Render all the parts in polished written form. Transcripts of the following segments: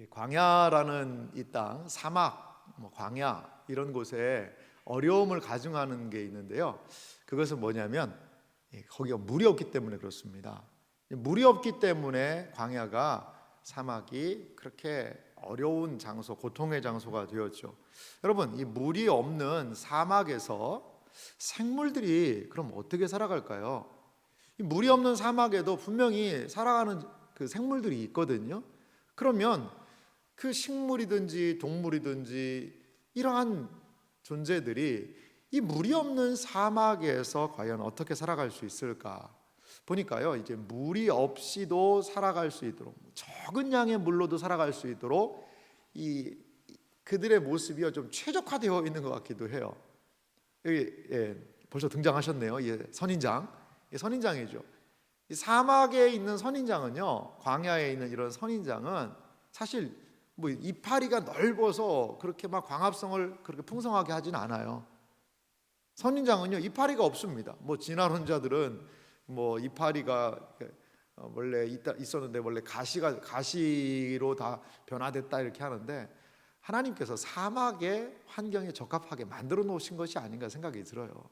광야라는 이 땅, 사막, 광야 이런 곳에 어려움을 가중하는 게 있는데요. 그것은 뭐냐면 거기가 물이 없기 때문에 그렇습니다. 물이 없기 때문에 광야가, 사막이 그렇게 어려운 장소, 고통의 장소가 되었죠. 여러분, 이 물이 없는 사막에서 생물들이 그럼 어떻게 살아갈까요? 이 물이 없는 사막에도 분명히 살아가는 그 생물들이 있거든요. 그러면 그 식물이든지 동물이든지 이러한 존재들이 이 물이 없는 사막에서 과연 어떻게 살아갈 수 있을까? 보니까요, 이제 물이 없이도 살아갈 수 있도록, 적은 양의 물로도 살아갈 수 있도록 이 그들의 모습이 좀 최적화되어 있는 것 같기도 해요. 여기 벌써 등장하셨네요. 선인장, 선인장이죠. 이 사막에 있는 선인장은요, 광야에 있는 이런 선인장은 사실 뭐 이파리가 넓어서 그렇게 막 광합성을 그렇게 풍성하게 하진 않아요. 선인장은요, 이파리가 없습니다. 뭐 진화론자들은 뭐 이파리가 원래 있었는데 원래 가시로 다 변화됐다 이렇게 하는데, 하나님께서 사막의 환경에 적합하게 만들어 놓으신 것이 아닌가 생각이 들어요.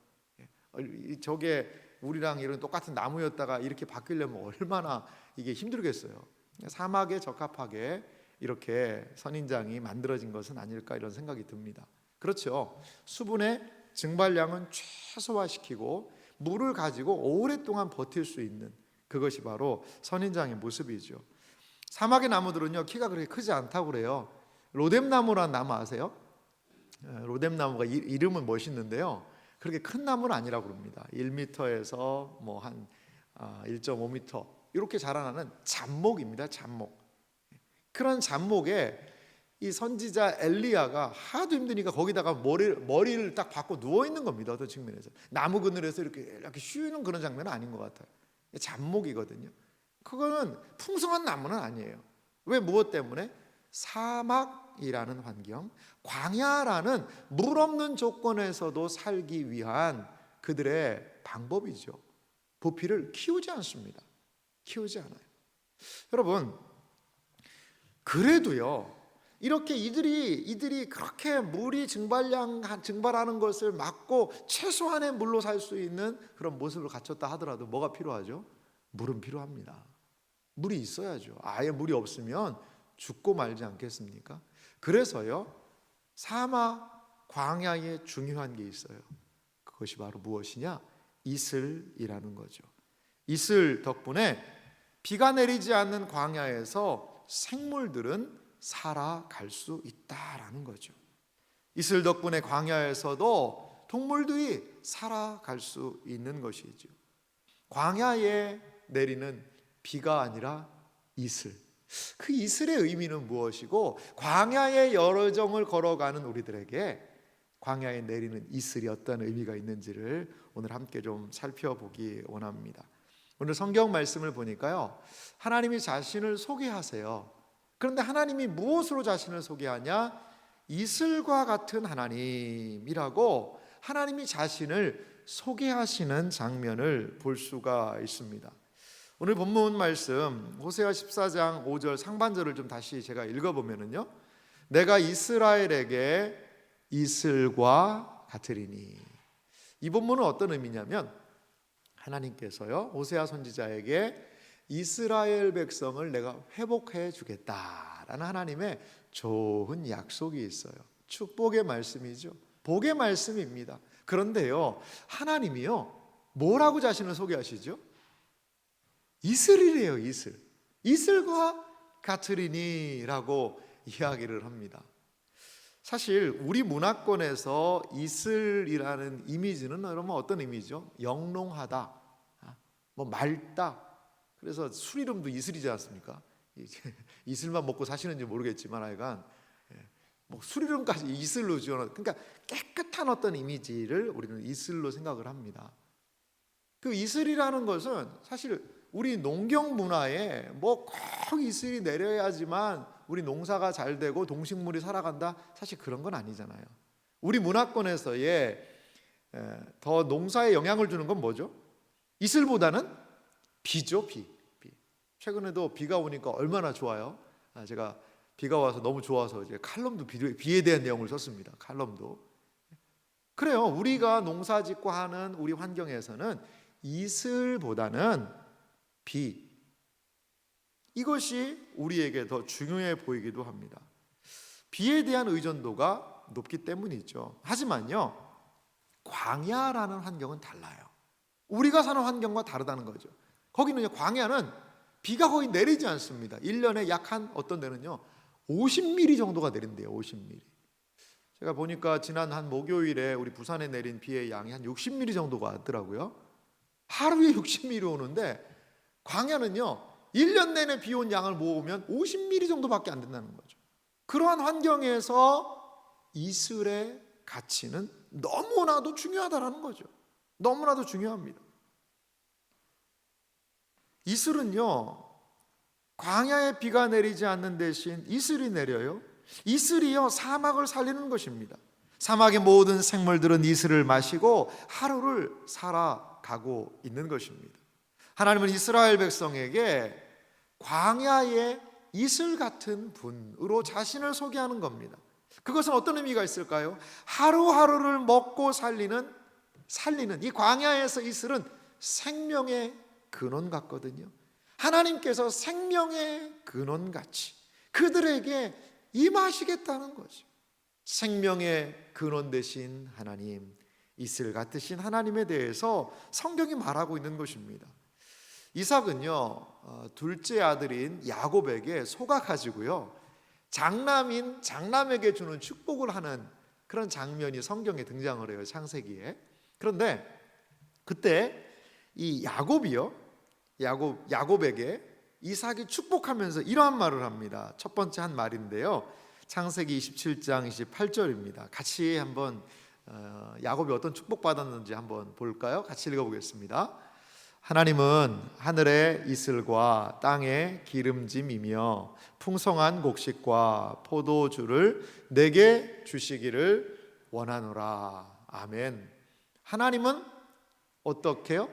저게 우리랑 이런 똑같은 나무였다가 이렇게 바뀌려면 얼마나 이게 힘들겠어요. 사막에 적합하게 이렇게 선인장이 만들어진 것은 아닐까 이런 생각이 듭니다. 그렇죠. 수분의 증발량은 최소화시키고 물을 가지고 오랫동안 버틸 수 있는, 그것이 바로 선인장의 모습이죠. 사막의 나무들은요, 키가 그렇게 크지 않다고 그래요. 로뎀나무라는 나무 아세요? 로뎀나무가 이름은 멋있는데요, 그렇게 큰 나무는 아니라고 그럽니다. 1m에서 뭐 한 1.5m 이렇게 자라나는 잡목입니다. 잡목. 그런 잡목에 이 선지자 엘리야가 하도 힘드니까 거기다가 머리를 딱 박고 누워 있는 겁니다. 어떤 측면에서 나무 그늘에서 이렇게 쉬는 그런 장면은 아닌 것 같아요. 잡목이거든요. 그거는 풍성한 나무는 아니에요. 왜? 무엇 때문에? 사막이라는 환경, 광야라는 물 없는 조건에서도 살기 위한 그들의 방법이죠. 부피를 키우지 않습니다. 키우지 않아요. 여러분, 그래도요, 이렇게 이들이 그렇게 물이 증발하는 것을 막고 최소한의 물로 살 수 있는 그런 모습을 갖췄다 하더라도 뭐가 필요하죠? 물은 필요합니다. 물이 있어야죠. 아예 물이 없으면 죽고 말지 않겠습니까? 그래서요, 사막 광야에 중요한 게 있어요. 그것이 바로 무엇이냐? 이슬이라는 거죠. 이슬 덕분에 비가 내리지 않는 광야에서 생물들은 살아갈 수 있다라는 거죠. 이슬 덕분에 광야에서도 동물들이 살아갈 수 있는 것이죠. 광야에 내리는 비가 아니라 이슬, 그 이슬의 의미는 무엇이고, 광야의 여정을 걸어가는 우리들에게 광야에 내리는 이슬이 어떤 의미가 있는지를 오늘 함께 좀 살펴보기 원합니다. 오늘 성경 말씀을 보니까요, 하나님이 자신을 소개하세요. 그런데 하나님이 무엇으로 자신을 소개하냐? 이슬과 같은 하나님이라고 하나님이 자신을 소개하시는 장면을 볼 수가 있습니다. 오늘 본문 말씀 호세아 14장 5절 상반절을 좀 다시 제가 읽어보면요, 내가 이스라엘에게 이슬과 같으리니. 이 본문은 어떤 의미냐면, 하나님께서요, 호세아 선지자에게 이스라엘 백성을 내가 회복해 주겠다라는 하나님의 좋은 약속이 있어요. 축복의 말씀이죠. 복의 말씀입니다. 그런데요, 하나님이요, 뭐라고 자신을 소개하시죠? 이슬이래요. 이슬과 같으리니라고 이야기를 합니다. 사실 우리 문화권에서 이슬이라는 이미지는 여러분 어떤 이미지죠? 영롱하다, 뭐 맑다. 그래서 술 이름도 이슬이지 않습니까? 이슬만 먹고 사시는지 모르겠지만 하여간 뭐 술 이름까지 이슬로 지어놓은, 그러니까 깨끗한 어떤 이미지를 우리는 이슬로 생각을 합니다. 그 이슬이라는 것은 사실 우리 농경 문화에 뭐 꼭 이슬이 내려야지만 우리 농사가 잘 되고 동식물이 살아간다, 사실 그런 건 아니잖아요. 우리 문화권에서의 더 농사에 영향을 주는 건 뭐죠? 이슬보다는 비죠. 비. 최근에도 비가 오니까 얼마나 좋아요. 제가 비가 와서 너무 좋아서 이제 칼럼도 비에 대한 내용을 썼습니다. 칼럼도. 그래요. 우리가 농사짓고 하는 우리 환경에서는 이슬보다는 비, 이것이 우리에게 더 중요해 보이기도 합니다. 비에 대한 의존도가 높기 때문이죠. 하지만요, 광야라는 환경은 달라요. 우리가 사는 환경과 다르다는 거죠. 거기는요, 광야는 비가 거의 내리지 않습니다. 1년에 약 한 어떤 데는요 50mm 정도가 내린대요. 50mm. 제가 보니까 지난 한 목요일에 우리 부산에 내린 비의 양이 한 60mm 정도가 왔더라고요. 하루에 60mm 오는데 광야는요 1년 내내 비 온 양을 모으면 50mm 정도밖에 안 된다는 거죠. 그러한 환경에서 이슬의 가치는 너무나도 중요하다라는 거죠. 너무나도 중요합니다. 이슬은요 광야에 비가 내리지 않는 대신 이슬이 내려요. 이슬이요 사막을 살리는 것입니다. 사막의 모든 생물들은 이슬을 마시고 하루를 살아가고 있는 것입니다. 하나님은 이스라엘 백성에게 광야의 이슬 같은 분으로 자신을 소개하는 겁니다. 그것은 어떤 의미가 있을까요? 하루하루를 먹고 살리는 이 광야에서 이슬은 생명의 근원 같거든요. 하나님께서 생명의 근원같이 그들에게 임하시겠다는 거죠. 생명의 근원 되신 하나님, 이슬 같으신 하나님에 대해서 성경이 말하고 있는 것입니다. 이삭은요 둘째 아들인 야곱에게 속아가지고요 장남에게 주는 축복을 하는 그런 장면이 성경에 등장을 해요. 창세기에. 그런데 그때 이 야곱에게 이삭이 축복하면서 이러한 말을 합니다. 첫 번째 한 말인데요, 창세기 27장 28절입니다. 같이 한번 야곱이 어떤 축복받았는지 한번 볼까요? 같이 읽어보겠습니다. 하나님은 하늘의 이슬과 땅의 기름짐이며 풍성한 곡식과 포도주를 내게 주시기를 원하노라. 아멘. 하나님은 어떻게요?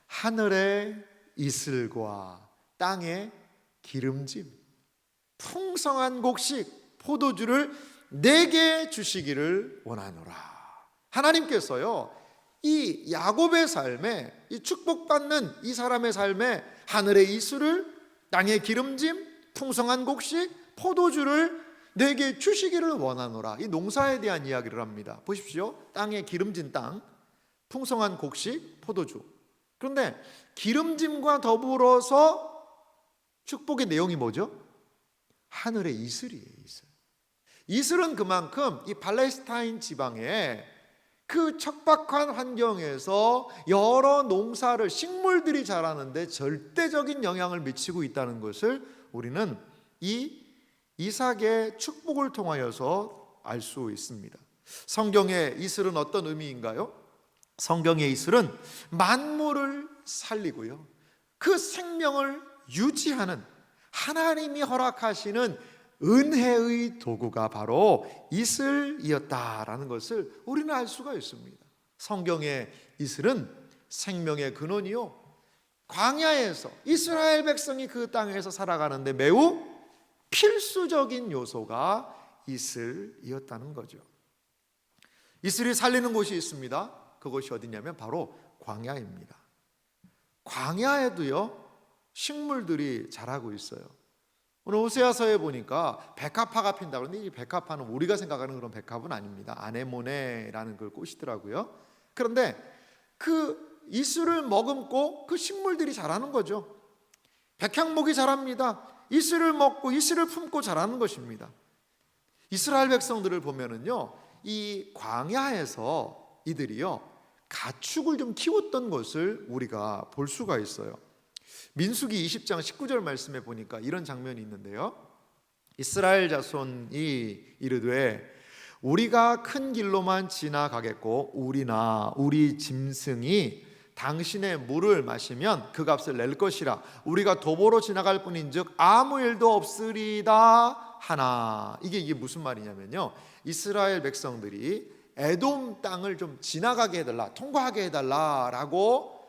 하늘의 이슬과 땅의 기름짐, 풍성한 곡식, 포도주를 내게 주시기를 원하노라. 하나님께서요 이 야곱의 삶에, 이 축복받는 이 사람의 삶에 하늘의 이슬을, 땅의 기름짐, 풍성한 곡식, 포도주를 내게 주시기를 원하노라. 이 농사에 대한 이야기를 합니다. 보십시오. 땅의 기름진 땅, 풍성한 곡식, 포도주. 그런데 기름짐과 더불어서 축복의 내용이 뭐죠? 하늘의 이슬이에요. 이슬은 그만큼 이 팔레스타인 지방에 그 척박한 환경에서 여러 농사를, 식물들이 자라는데 절대적인 영향을 미치고 있다는 것을 우리는 이 이삭의 축복을 통하여서 알 수 있습니다. 성경의 이슬은 어떤 의미인가요? 성경의 이슬은 만물을 살리고요 그 생명을 유지하는 하나님이 허락하시는 은혜의 도구가 바로 이슬이었다라는 것을 우리는 알 수가 있습니다. 성경의 이슬은 생명의 근원이요 광야에서 이스라엘 백성이 그 땅에서 살아가는데 매우 필수적인 요소가 이슬이었다는 거죠. 이슬이 살리는 곳이 있습니다. 그것이 어디냐면 바로 광야입니다. 광야에도요 식물들이 자라고 있어요. 오늘 호세아서에 보니까 백합화가 핀다 그러는데 이 백합화는 우리가 생각하는 그런 백합은 아닙니다. 아네모네라는 그 꽃이더라고요. 그런데 그 이슬을 머금고 그 식물들이 자라는 거죠. 백향목이 자랍니다. 이슬을 먹고 이슬을 품고 자라는 것입니다. 이스라엘 백성들을 보면은요 이 광야에서 이들이요 가축을 좀 키웠던 것을 우리가 볼 수가 있어요. 민수기 20장 19절 말씀에 보니까 이런 장면이 있는데요, 이스라엘 자손이 이르되 우리가 큰 길로만 지나가겠고 우리나 우리 짐승이 당신의 물을 마시면 그 값을 낼 것이라. 우리가 도보로 지나갈 뿐인즉 아무 일도 없으리다 하나. 이게 무슨 말이냐면요, 이스라엘 백성들이 에돔 땅을 좀 지나가게 해달라, 통과하게 해달라라고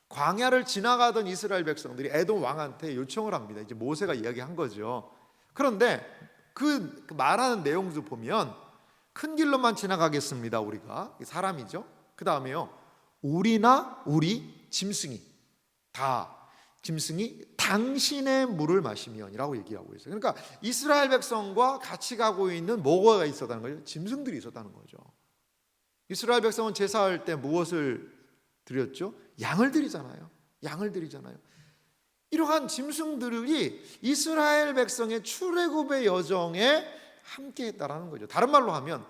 광야를 지나가던 이스라엘 백성들이 에돔 왕한테 요청을 합니다. 이제 모세가 이야기한 거죠. 그런데 그 말하는 내용도 보면 큰 길로만 지나가겠습니다. 우리가 사람이죠. 그 다음에요, 우리나 우리 짐승이 다 짐승이 당신의 물을 마시면이라고 얘기하고 있어요. 그러니까 이스라엘 백성과 같이 가고 있는 뭐가 있었다는 거죠? 짐승들이 있었다는 거죠. 이스라엘 백성은 제사할 때 무엇을 드렸죠? 양을 드리잖아요. 양을 드리잖아요. 이러한 짐승들이 이스라엘 백성의 출애굽의 여정에 함께했다라는 거죠. 다른 말로 하면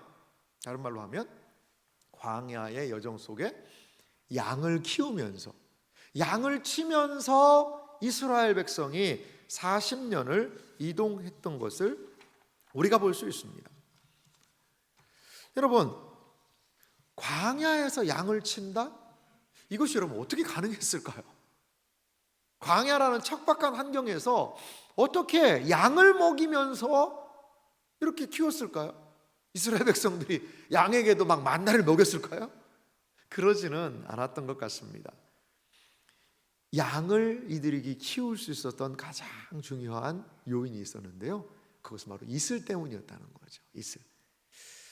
광야의 여정 속에 양을 키우면서, 양을 치면서 이스라엘 백성이 40년을 이동했던 것을 우리가 볼 수 있습니다. 여러분, 광야에서 양을 친다? 이것이 여러분 어떻게 가능했을까요? 광야라는 척박한 환경에서 어떻게 양을 먹이면서 이렇게 키웠을까요? 이스라엘 백성들이 양에게도 막 만나를 먹였을까요? 그러지는 않았던 것 같습니다. 양을 이들이 키울 수 있었던 가장 중요한 요인이 있었는데요, 그것은 바로 이슬 때문이었다는 거죠. 이슬.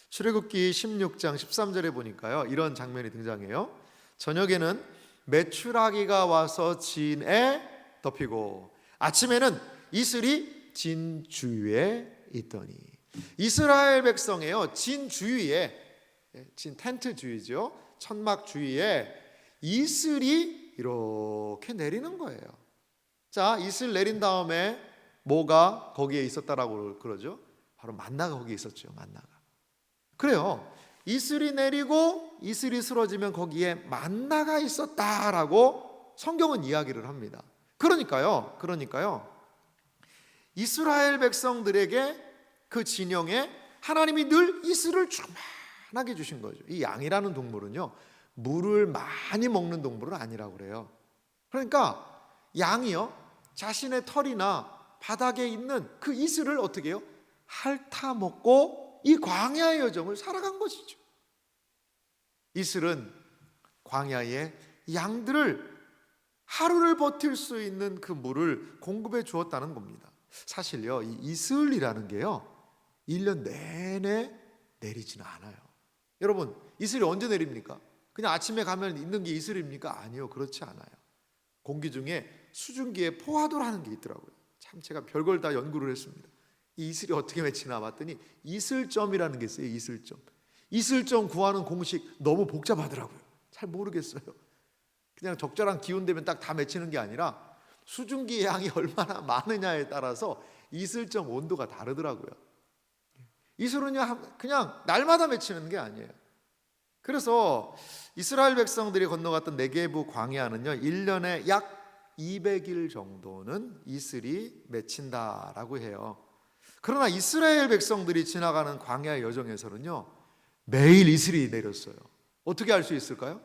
출애굽기 16장 13절에 보니까요, 이런 장면이 등장해요. 저녁에는 메추라기가 와서 진에 덮이고 아침에는 이슬이 진 주위에 있더니, 이스라엘 백성이요, 진 주위에, 진 텐트 주위죠, 천막 주위에 이슬이 이렇게 내리는 거예요. 자, 이슬 내린 다음에 뭐가 거기에 있었다라고 그러죠? 바로 만나가 거기에 있었죠. 만나가. 그래요. 이슬이 내리고 이슬이 쓰러지면 거기에 만나가 있었다라고 성경은 이야기를 합니다. 그러니까요, 이스라엘 백성들에게 그 진영에 하나님이 늘 이슬을 충만하게 주신 거죠. 이 양이라는 동물은요, 물을 많이 먹는 동물은 아니라고 그래요. 그러니까 양이요, 자신의 털이나 바닥에 있는 그 이슬을 어떻게 해요? 핥아먹고 이 광야의 여정을 살아간 것이죠. 이슬은 광야의 양들을 하루를 버틸 수 있는 그 물을 공급해 주었다는 겁니다. 사실요, 이 이슬이라는 게요, 1년 내내 내리지는 않아요. 여러분, 이슬이 언제 내립니까? 그냥 아침에 가면 있는 게 이슬입니까? 아니요, 그렇지 않아요. 공기 중에 수증기에 포화도라는 게 있더라고요. 참 제가 별걸 다 연구를 했습니다. 이 이슬이 어떻게 맺히나 봤더니 이슬점이라는 게 있어요. 이슬점. 이슬점 구하는 공식 너무 복잡하더라고요. 잘 모르겠어요. 그냥 적절한 기온 되면 딱 다 맺히는 게 아니라 수증기의 양이 얼마나 많으냐에 따라서 이슬점 온도가 다르더라고요. 이슬은요, 그냥 날마다 맺히는 게 아니에요. 그래서 이스라엘 백성들이 건너갔던 네게부 광야는요, 1년에 약 200일 정도는 이슬이 맺힌다라고 해요. 그러나 이스라엘 백성들이 지나가는 광야의 여정에서는요, 매일 이슬이 내렸어요. 어떻게 알 수 있을까요?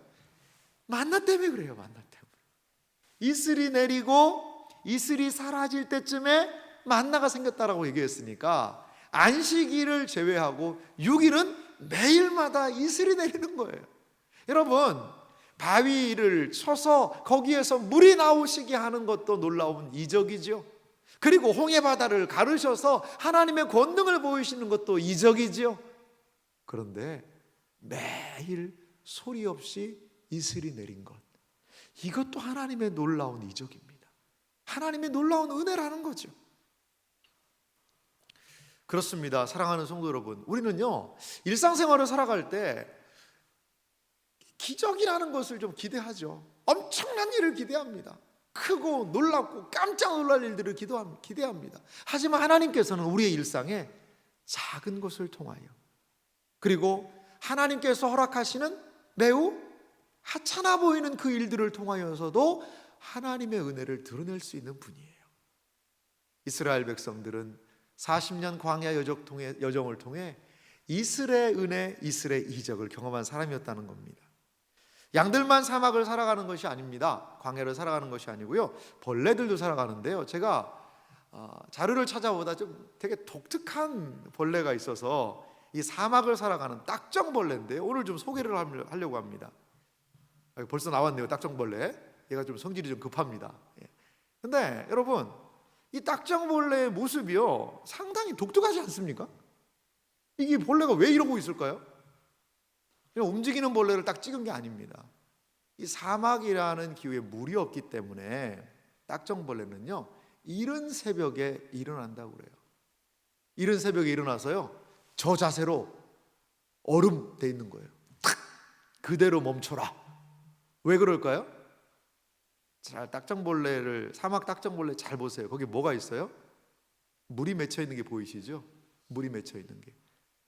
만나 때문에 그래요. 만나 때문에. 이슬이 내리고 이슬이 사라질 때쯤에 만나가 생겼다라고 얘기했으니까 안식일을 제외하고 6일은 매일마다 이슬이 내리는 거예요. 여러분, 바위를 쳐서 거기에서 물이 나오시게 하는 것도 놀라운 이적이죠. 그리고 홍해바다를 가르셔서 하나님의 권능을 보이시는 것도 이적이죠. 그런데 매일 소리 없이 이슬이 내린 것, 이것도 하나님의 놀라운 이적입니다. 하나님의 놀라운 은혜라는 거죠. 그렇습니다. 사랑하는 성도 여러분, 우리는요, 일상생활을 살아갈 때 기적이라는 것을 좀 기대하죠. 엄청난 일을 기대합니다. 크고 놀랍고 깜짝 놀랄 일들을 기대합니다. 하지만 하나님께서는 우리의 일상에 작은 것을 통하여, 그리고 하나님께서 허락하시는 매우 하찮아 보이는 그 일들을 통하여서도 하나님의 은혜를 드러낼 수 있는 분이에요. 이스라엘 백성들은 40년 광야 여정을 통해 이슬의 은혜, 이슬의 이적을 경험한 사람이었다는 겁니다. 양들만 사막을 살아가는 것이 아닙니다. 광야를 살아가는 것이 아니고요, 벌레들도 살아가는데요, 제가 자료를 찾아보다 좀 되게 독특한 벌레가 있어서 이 사막을 살아가는 딱정벌레인데요, 오늘 좀 소개를 하려고 합니다. 벌써 나왔네요. 딱정벌레. 얘가 좀 성질이 좀 급합니다. 근데 여러분, 이 딱정벌레의 모습이요 상당히 독특하지 않습니까? 이게 벌레가 왜 이러고 있을까요? 그냥 움직이는 벌레를 딱 찍은 게 아닙니다. 이 사막이라는 기후에 물이 없기 때문에 딱정벌레는요 이른 새벽에 일어난다고 그래요. 이른 새벽에 일어나서요 저 자세로 얼음 돼 있는 거예요. 탁 그대로 멈춰라. 왜 그럴까요? 잘 딱정벌레를 사막 딱정벌레 잘 보세요. 거기 뭐가 있어요? 물이 맺혀 있는 게 보이시죠? 물이 맺혀 있는 게.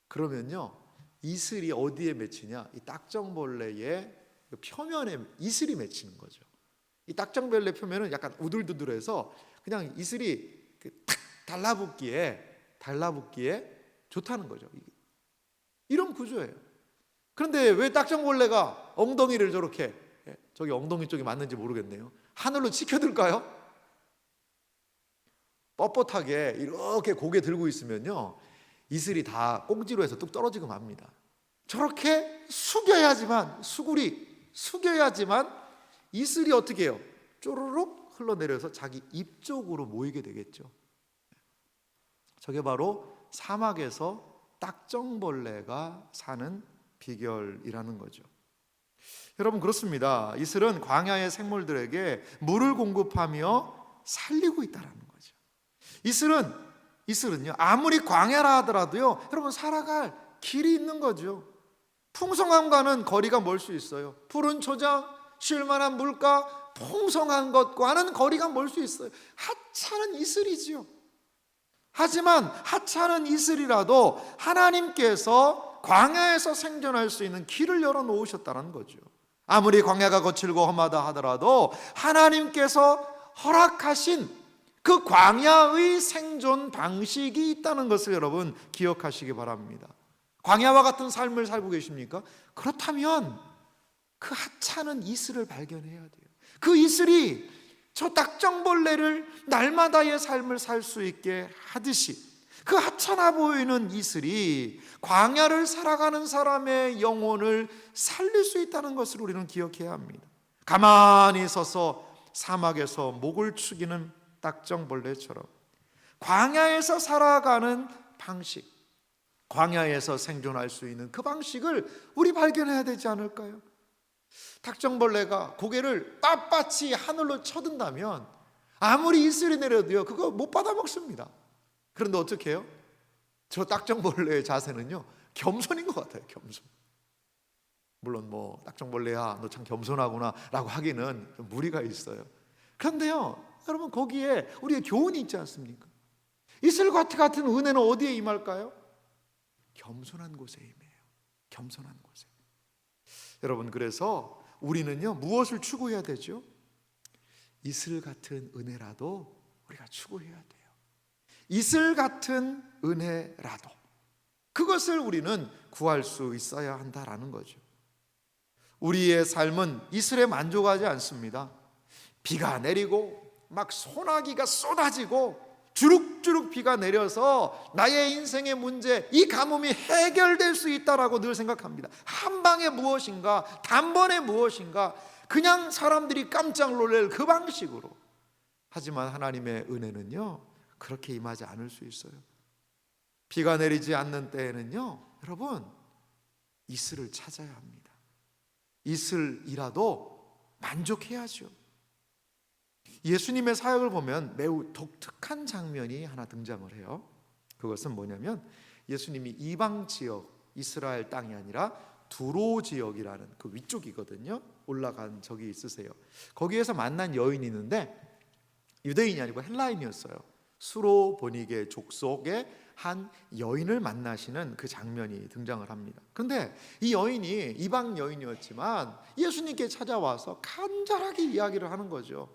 그러면요 이슬이 어디에 맺히냐? 이 딱정벌레의 표면에 이슬이 맺히는 거죠. 이 딱정벌레 표면은 약간 우들두들해서 그냥 이슬이 탁 달라붙기에 좋다는 거죠. 이런 구조예요. 그런데 왜 딱정벌레가 엉덩이를 저렇게, 저기 엉덩이 쪽이 맞는지 모르겠네요, 하늘로 치켜들까요? 뻣뻣하게 이렇게 고개 들고 있으면요 이슬이 다 꽁지로 해서 뚝 떨어지고 맙니다. 저렇게 숙여야지만 이슬이 어떻게 해요? 쪼르륵 흘러내려서 자기 입 쪽으로 모이게 되겠죠. 저게 바로 사막에서 딱정벌레가 사는 비결이라는 거죠. 여러분 그렇습니다. 이슬은 광야의 생물들에게 물을 공급하며 살리고 있다는 거죠. 이슬은요 아무리 광야라 하더라도요 여러분 살아갈 길이 있는 거죠. 풍성함과는 거리가 멀 수 있어요. 푸른 초장, 쉴만한 물가, 풍성한 것과는 거리가 멀 수 있어요. 하찮은 이슬이지요. 하지만 하찮은 이슬이라도 하나님께서 광야에서 생존할 수 있는 길을 열어놓으셨다는 거죠. 아무리 광야가 거칠고 험하다 하더라도 하나님께서 허락하신 그 광야의 생존 방식이 있다는 것을 여러분 기억하시기 바랍니다. 광야와 같은 삶을 살고 계십니까? 그렇다면 그 하찮은 이슬을 발견해야 돼요. 그 이슬이 저 딱정벌레를 날마다의 삶을 살 수 있게 하듯이 그 하찮아 보이는 이슬이 광야를 살아가는 사람의 영혼을 살릴 수 있다는 것을 우리는 기억해야 합니다. 가만히 서서 사막에서 목을 축이는 딱정벌레처럼 광야에서 살아가는 방식, 광야에서 생존할 수 있는 그 방식을 우리 발견해야 되지 않을까요? 딱정벌레가 고개를 빳빳이 하늘로 쳐든다면 아무리 이슬이 내려도요 그거 못 받아 먹습니다. 그런데 어떻게 해요? 저 딱정벌레의 자세는요 겸손인 것 같아요. 겸손. 물론 뭐 딱정벌레야 너 참 겸손하구나 라고 하기는 좀 무리가 있어요. 그런데요 여러분 거기에 우리의 교훈이 있지 않습니까? 이슬과 같은 은혜는 어디에 임할까요? 겸손한 곳에 임해요. 겸손한 곳에. 여러분 그래서 우리는요 무엇을 추구해야 되죠? 이슬 같은 은혜라도 우리가 추구해야 돼요. 이슬 같은 은혜라도 그것을 우리는 구할 수 있어야 한다라는 거죠. 우리의 삶은 이슬에 만족하지 않습니다. 비가 내리고 막 소나기가 쏟아지고 주룩주룩 비가 내려서 나의 인생의 문제, 이 가뭄이 해결될 수 있다라고 늘 생각합니다. 한 방에 무엇인가, 단번에 무엇인가, 그냥 사람들이 깜짝 놀랄 그 방식으로. 하지만 하나님의 은혜는요 그렇게 임하지 않을 수 있어요. 비가 내리지 않는 때에는요 여러분 이슬을 찾아야 합니다. 이슬이라도 만족해야죠. 예수님의 사역을 보면 매우 독특한 장면이 하나 등장을 해요. 그것은 뭐냐면 예수님이 이방 지역, 이스라엘 땅이 아니라 두로 지역이라는 그 위쪽이거든요. 올라간 적이 있으세요. 거기에서 만난 여인이 있는데 유대인이 아니고 헬라인이었어요. 수로 보니게 족속의 한 여인을 만나시는 그 장면이 등장을 합니다. 그런데 이 여인이 이방 여인이었지만 예수님께 찾아와서 간절하게 이야기를 하는 거죠.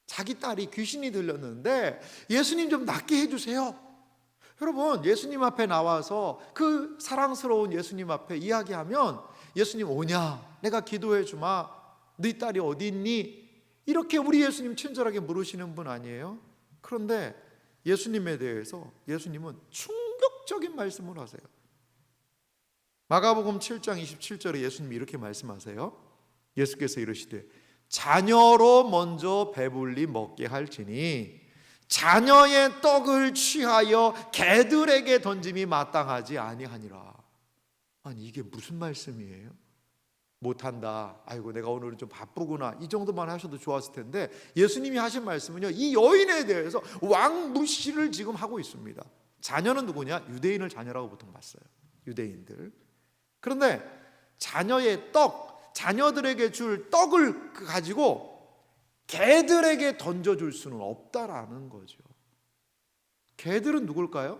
자기 딸이 귀신이 들렸는데 예수님 좀 낫게 해주세요. 여러분 예수님 앞에 나와서 그 사랑스러운 예수님 앞에 이야기하면 예수님 오냐? 내가 기도해 주마. 네 딸이 어디 있니? 이렇게 우리 예수님 친절하게 물으시는 분 아니에요? 그런데 예수님에 대해서 예수님은 충격적인 말씀을 하세요. 마가복음 7장 27절에 예수님이 이렇게 말씀하세요. 예수께서 이르시되 자녀로 먼저 배불리 먹게 할지니 자녀의 떡을 취하여 개들에게 던짐이 마땅하지 아니하니라. 아니, 이게 무슨 말씀이에요? 못한다, 아이고 내가 오늘은 좀 바쁘구나, 이 정도만 하셔도 좋았을 텐데, 예수님이 하신 말씀은요, 이 여인에 대해서 왕무시를 지금 하고 있습니다. 자녀는 누구냐? 유대인을 자녀라고 보통 봤어요, 유대인들. 그런데 자녀의 떡, 자녀들에게 줄 떡을 가지고 개들에게 던져줄 수는 없다라는 거죠. 개들은 누굴까요?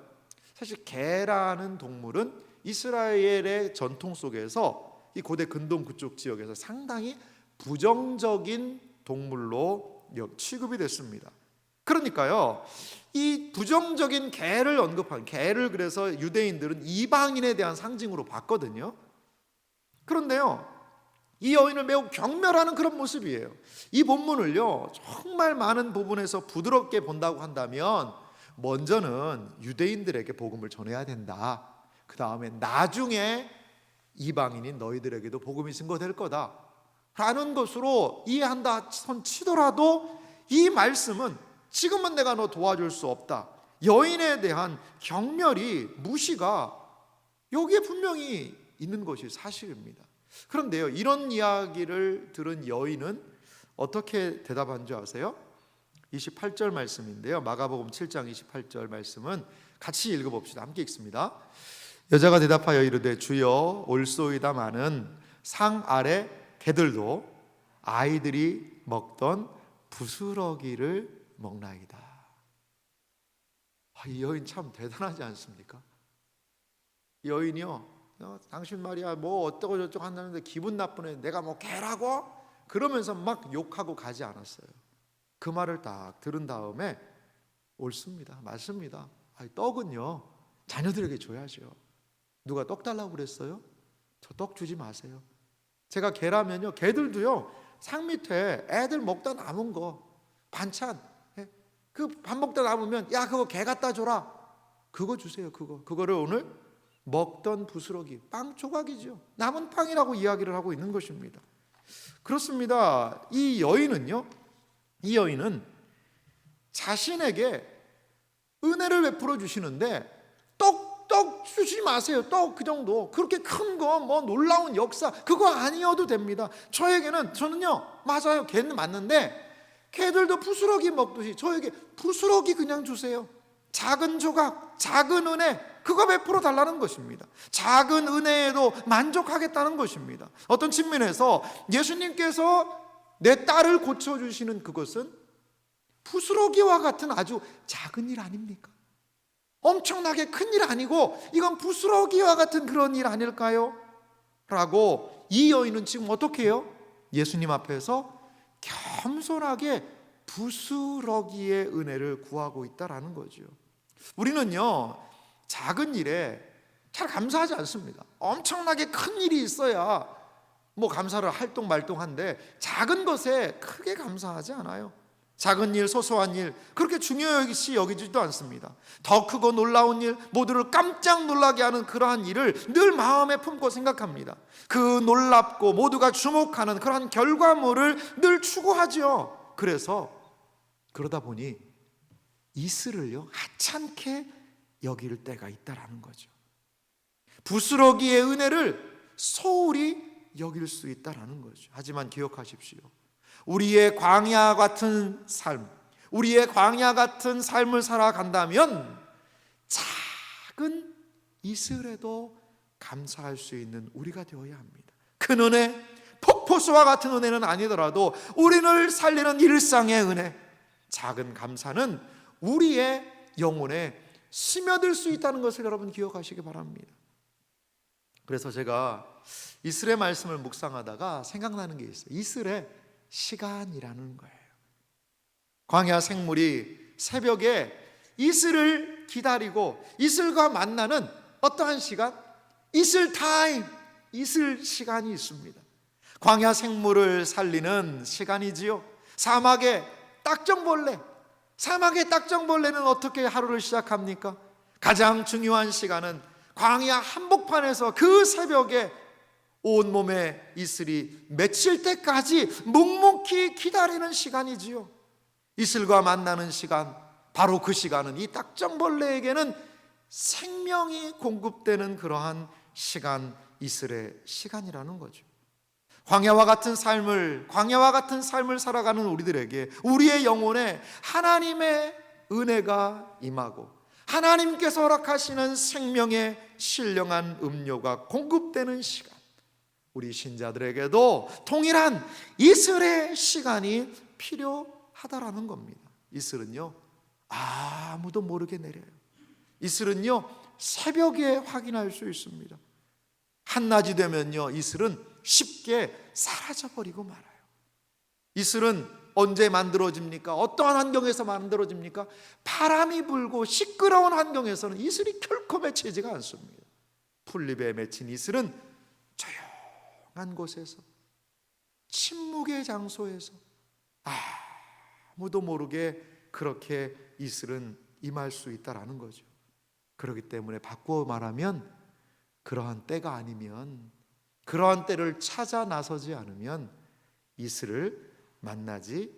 사실 개라는 동물은 이스라엘의 전통 속에서 이 고대 근동 그쪽 지역에서 상당히 부정적인 동물로 취급이 됐습니다. 그러니까요, 이 부정적인 개를 언급한, 개를 그래서 유대인들은 이방인에 대한 상징으로 봤거든요. 그런데요, 이 여인을 매우 경멸하는 그런 모습이에요. 이 본문을요, 정말 많은 부분에서 부드럽게 본다고 한다면, 먼저는 유대인들에게 복음을 전해야 된다, 그 다음에 나중에 이방인인 너희들에게도 복음이 증거될 거다 라는 것으로 이해한다 선 치더라도, 이 말씀은 지금은 내가 너 도와줄 수 없다, 여인에 대한 경멸이, 무시가 여기에 분명히 있는 것이 사실입니다. 그런데요, 이런 이야기를 들은 여인은 어떻게 대답한 줄 아세요? 28절 말씀인데요, 마가복음 7장 28절 말씀은 같이 읽어봅시다. 함께 읽습니다. 여자가 대답하여 이르되 주여 올소이다마는 상 아래 개들도 아이들이 먹던 부스러기를 먹나이다. 이 여인 참 대단하지 않습니까? 이 여인이요, 당신 말이야 뭐 어쩌고 저쩌고 한다는데 기분 나쁘네, 내가 뭐 개라고? 그러면서 막 욕하고 가지 않았어요. 그 말을 딱 들은 다음에 옳습니다, 맞습니다, 떡은요 자녀들에게 줘야죠. 누가 떡 달라고 그랬어요? 저 떡 주지 마세요. 제가 개라면요, 개들도요 상 밑에 애들 먹다 남은 거 반찬, 그 밥 먹다 남으면 야 그거 개 갖다 줘라, 그거 주세요. 그거를 오늘 먹던 부스러기, 빵 조각이죠, 남은 빵이라고 이야기를 하고 있는 것입니다. 그렇습니다. 이 여인은 자신에게 은혜를 베풀어 주시는데 떡 주지 마세요. 떡 그 정도, 그렇게 큰 거 뭐 놀라운 역사 그거 아니어도 됩니다. 저는요 맞아요, 개는 맞는데 개들도 부스러기 먹듯이 저에게 부스러기 그냥 주세요. 작은 조각, 작은 은혜, 그거 베풀어 달라는 것입니다. 작은 은혜에도 만족하겠다는 것입니다. 어떤 측면에서 예수님께서 내 딸을 고쳐주시는 그것은 부스러기와 같은 아주 작은 일 아닙니까? 엄청나게 큰 일 아니고 이건 부스러기와 같은 그런 일 아닐까요? 라고 이 여인은 지금 어떻게 해요? 예수님 앞에서 겸손하게 부스러기의 은혜를 구하고 있다라는 거죠. 우리는요 작은 일에 잘 감사하지 않습니다. 엄청나게 큰 일이 있어야 뭐 감사를 할동말동한데 작은 것에 크게 감사하지 않아요. 작은 일, 소소한 일 그렇게 중요시 여기지도 않습니다. 더 크고 놀라운 일, 모두를 깜짝 놀라게 하는 그러한 일을 늘 마음에 품고 생각합니다. 그 놀랍고 모두가 주목하는 그러한 결과물을 늘 추구하죠. 그러다 보니 이슬을요 하찮게 여길 때가 있다라는 거죠. 부스러기의 은혜를 소홀히 여길 수 있다라는 거죠. 하지만 기억하십시오. 우리의 광야 같은 삶을 살아간다면 작은 이슬에도 감사할 수 있는 우리가 되어야 합니다. 큰 은혜, 폭포수와 같은 은혜는 아니더라도 우리를 살리는 일상의 은혜, 작은 감사는 우리의 영혼에 스며들 수 있다는 것을 여러분 기억하시기 바랍니다. 그래서 제가 이슬의 말씀을 묵상하다가 생각나는 게 있어요. 이슬의 시간이라는 거예요. 광야 생물이 새벽에 이슬을 기다리고 이슬과 만나는 어떠한 시간? 이슬 타임, 이슬 시간이 있습니다. 광야 생물을 살리는 시간이지요. 사막의 딱정벌레는 어떻게 하루를 시작합니까? 가장 중요한 시간은 광야 한복판에서 그 새벽에 온몸에 이슬이 맺힐 때까지 묵묵히 기다리는 시간이지요. 이슬과 만나는 시간, 바로 그 시간은 이 딱정벌레에게는 생명이 공급되는 그러한 시간, 이스라엘의 시간이라는 거죠. 광야와 같은 삶을 살아가는 우리들에게, 우리의 영혼에 하나님의 은혜가 임하고 하나님께서 허락하시는 생명의 신령한 음료가 공급되는 시간, 우리 신자들에게도 동일한 이슬의 시간이 필요하다라는 겁니다. 이슬은요, 아무도 모르게 내려요. 이슬은요, 새벽에 확인할 수 있습니다. 한낮이 되면요, 이슬은 쉽게 사라져버리고 말아요. 이슬은 언제 만들어집니까? 어떠한 환경에서 만들어집니까? 바람이 불고 시끄러운 환경에서는 이슬이 결코 맺히지가 않습니다. 풀잎에 맺힌 이슬은 조용한 곳에서, 침묵의 장소에서 아무도 모르게 그렇게 이슬은 임할 수 있다라는 거죠. 그렇기 때문에 바꾸어 말하면, 그러한 때가 아니면, 그러한 때를 찾아 나서지 않으면 이슬을 만나지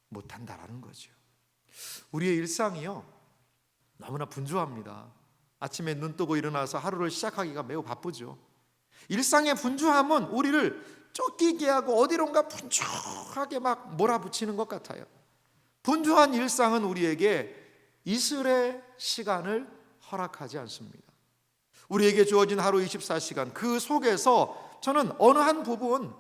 못한다라는 거죠. 우리의 일상이요, 너무나 분주합니다. 아침에 눈 뜨고 일어나서 하루를 시작하기가 매우 바쁘죠. 일상의 분주함은 우리를 쫓기게 하고 어디론가 분주하게 막 몰아붙이는 것 같아요. 분주한 일상은 우리에게 이슬의 시간을 허락하지 않습니다. 우리에게 주어진 하루 24시간, 그 속에서 저는 어느 한 부분,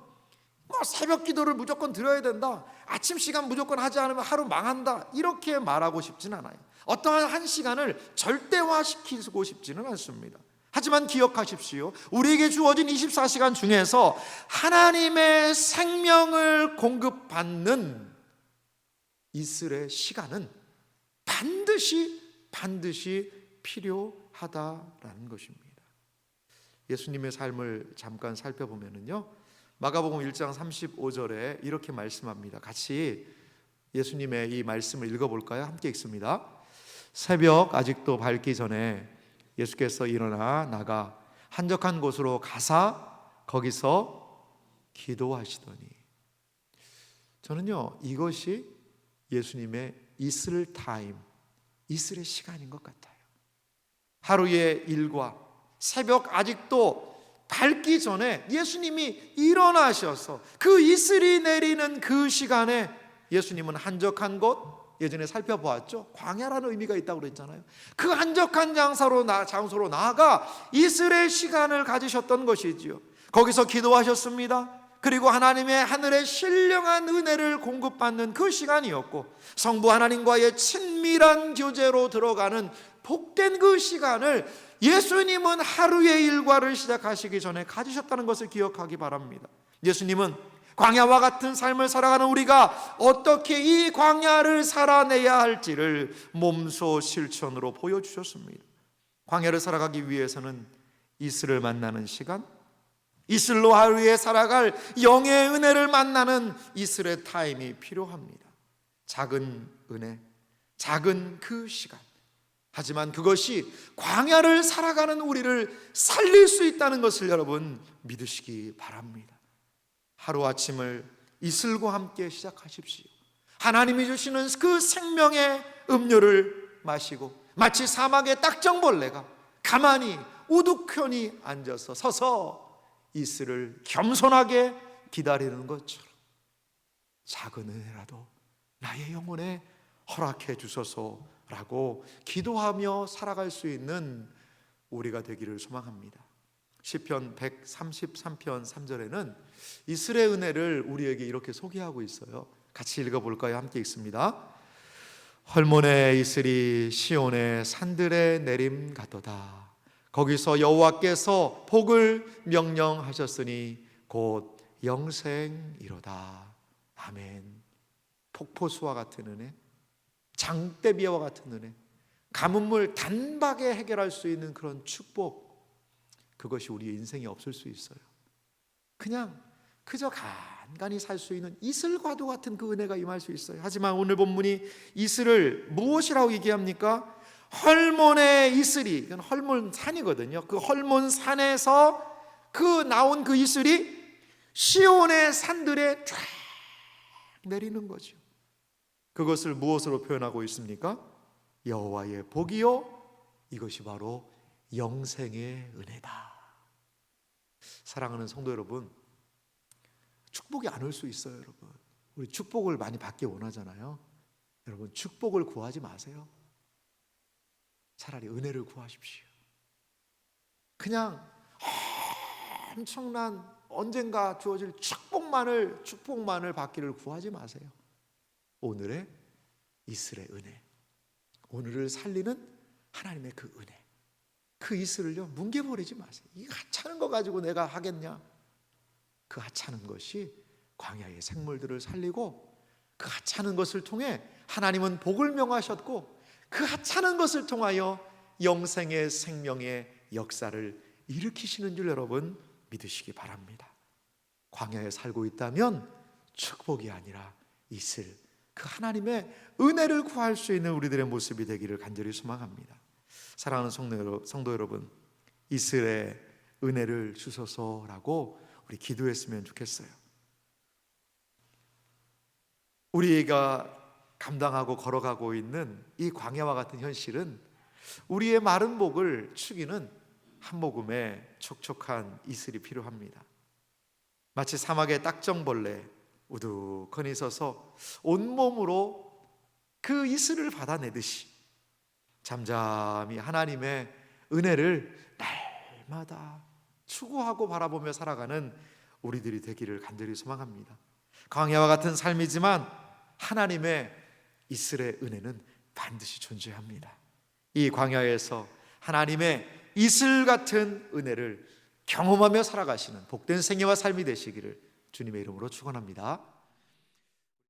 새벽 기도를 무조건 드려야 된다, 아침 시간 무조건 하지 않으면 하루 망한다, 이렇게 말하고 싶진 않아요. 어떠한 한 시간을 절대화시키고 싶지는 않습니다. 하지만 기억하십시오. 우리에게 주어진 24시간 중에서 하나님의 생명을 공급받는 이슬의 시간은 반드시 필요하다라는 것입니다. 예수님의 삶을 잠깐 살펴보면요, 마가복음 1장 35절에 이렇게 말씀합니다. 같이 예수님의 이 말씀을 읽어볼까요? 함께 읽습니다. 새벽 아직도 밝기 전에 예수께서 일어나 나가 한적한 곳으로 가사 거기서 기도하시더니. 저는요, 이것이 예수님의 이슬 타임, 이슬의 시간인 것 같아요. 하루의 일과 새벽 아직도 밝기 전에 예수님이 일어나셔서 그 이슬이 내리는 그 시간에 예수님은 한적한 곳, 예전에 살펴보았죠. 광야라는 의미가 있다고 그랬잖아요. 그 한적한 장소로 나아가 이슬의 시간을 가지셨던 것이지요. 거기서 기도하셨습니다. 그리고 하나님의 하늘의 신령한 은혜를 공급받는 그 시간이었고, 성부 하나님과의 친밀한 교제로 들어가는 복된 그 시간을 예수님은 하루의 일과를 시작하시기 전에 가지셨다는 것을 기억하기 바랍니다. 예수님은 광야와 같은 삶을 살아가는 우리가 어떻게 이 광야를 살아내야 할지를 몸소 실천으로 보여주셨습니다. 광야를 살아가기 위해서는 이슬을 만나는 시간, 이슬로 하루에 살아갈 영의 은혜를 만나는 이슬의 타임이 필요합니다. 작은 은혜, 작은 그 시간. 하지만 그것이 광야를 살아가는 우리를 살릴 수 있다는 것을 여러분 믿으시기 바랍니다. 하루아침을 이슬과 함께 시작하십시오. 하나님이 주시는 그 생명의 음료를 마시고, 마치 사막의 딱정벌레가 가만히 우두커니 앉아서 서서 이슬을 겸손하게 기다리는 것처럼 작은 은혜라도 나의 영혼에 허락해 주소서라고 기도하며 살아갈 수 있는 우리가 되기를 소망합니다. 시편 133편 3절에는 이슬의 은혜를 우리에게 이렇게 소개하고 있어요. 같이 읽어볼까요? 함께 읽습니다. 헐몬의 이슬이 시온의 산들에 내림 같도다. 거기서 여호와께서 복을 명령하셨으니 곧 영생이로다. 아멘. 폭포수와 같은 은혜, 장대비와 같은 은혜, 가뭄을 단박에 해결할 수 있는 그런 축복, 그것이 우리의 인생에 없을 수 있어요. 그저 간간히 살 수 있는 이슬과도 같은 그 은혜가 임할 수 있어요. 하지만 오늘 본문이 이슬을 무엇이라고 얘기합니까? 헐몬의 이슬이, 이건 헐몬 산이거든요. 그 헐몬 산에서 나온 그 이슬이 시온의 산들에 쫙 내리는 거죠. 그것을 무엇으로 표현하고 있습니까? 여호와의 복이요 이것이 바로 영생의 은혜다. 사랑하는 성도 여러분, 축복이 안 올 수 있어요. 여러분, 우리 축복을 많이 받기 원하잖아요. 여러분, 축복을 구하지 마세요. 차라리 은혜를 구하십시오. 그냥 엄청난 언젠가 주어질 축복만을 받기를 구하지 마세요. 오늘의 이슬의 은혜, 오늘을 살리는 하나님의 그 은혜, 그 이슬을요 뭉개버리지 마세요. 이 하찮은 거 가지고 내가 하겠냐? 그 하찮은 것이 광야의 생물들을 살리고, 그 하찮은 것을 통해 하나님은 복을 명하셨고, 그 하찮은 것을 통하여 영생의 생명의 역사를 일으키시는 줄 여러분 믿으시기 바랍니다. 광야에 살고 있다면 축복이 아니라 이슬, 그 하나님의 은혜를 구할 수 있는 우리들의 모습이 되기를 간절히 소망합니다. 사랑하는 성도 여러분, 이슬의 은혜를 주소서라고 우리 기도했으면 좋겠어요. 우리가 감당하고 걸어가고 있는 이 광야와 같은 현실은 우리의 마른 목을 축이는 한 모금의 촉촉한 이슬이 필요합니다. 마치 사막의 딱정벌레 우두커니 서서 온몸으로 그 이슬을 받아내듯이 잠잠히 하나님의 은혜를 날마다 추구하고 바라보며 살아가는 우리들이 되기를 간절히 소망합니다. 광야와 같은 삶이지만 하나님의 이슬의 은혜는 반드시 존재합니다. 이 광야에서 하나님의 이슬 같은 은혜를 경험하며 살아가시는 복된 생애와 삶이 되시기를 주님의 이름으로 축원합니다.